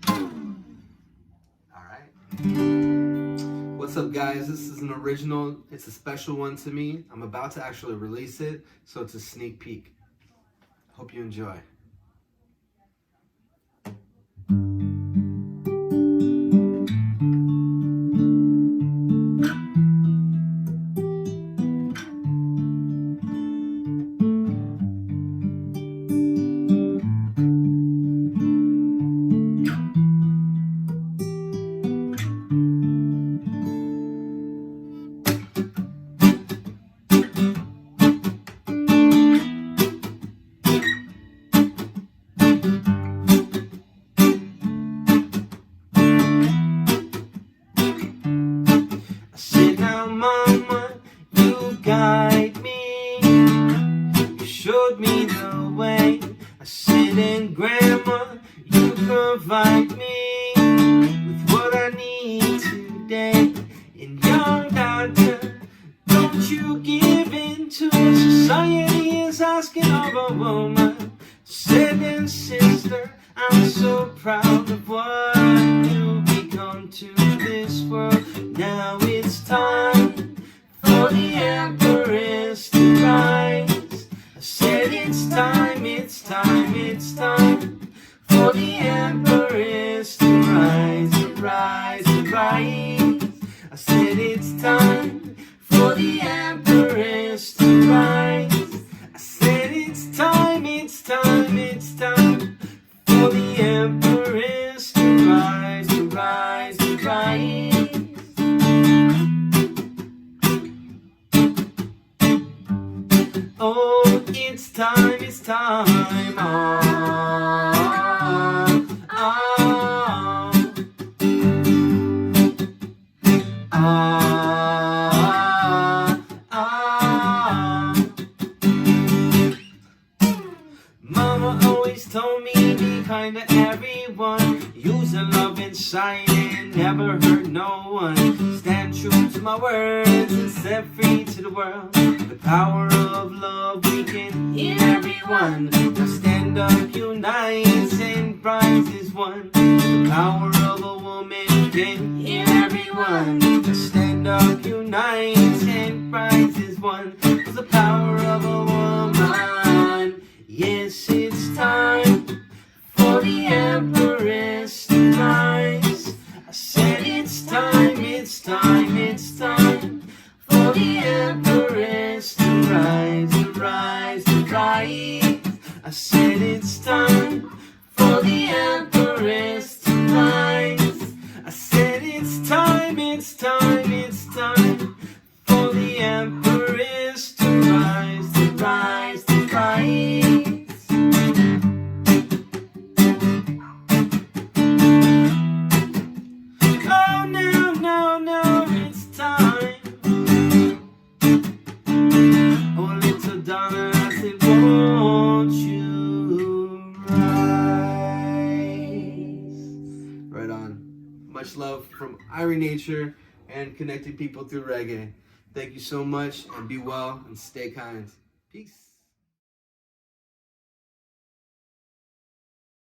Alright. What's up, guys? This is an original. It's a special one to me. I'm about to actually release it, so it's a sneak peek. Hope you enjoy. Mama, you guide me, you showed me the way. I said, and Grandma, you provide me with what I need today. And young doctor, don't you give in to what society is asking of a woman. Said, and sister, I'm so proud of what you've become to this world. Now it's time for the Empress to rise. I said it's time, it's time, it's time for the Empress to rise, to rise, to rise. I said it's time for the Empress to rise. I said it's time, it's time, it's time for the Empress to rise, to rise, to rise. Oh, it's time, it's time. Oh, oh, oh, oh. Mama always told me be kind to everyone, use the love inside and never hurt no one. Stand true to my words and set free to the world. The power of love we can hear everyone. Now stand up, unite, and prize is one. The power of a woman can hear everyone. Now stand up, unite, and prize is one. It's the power of a woman. Yes, it's time for the Empress to rise. I said it's time, it's time, it's time for the Empress to rise, to rise, to rise. I said it's time for the Empress to rise. I said it's time, it's time, it's time for the Empress to rise, to rise, to rise. Oh, no, no, no, it's time. Oh, little Donna, I said, won't you rise? Right on. Much love from Irie Nature and connecting people through reggae. Thank you so much, and be well and stay kind. Peace.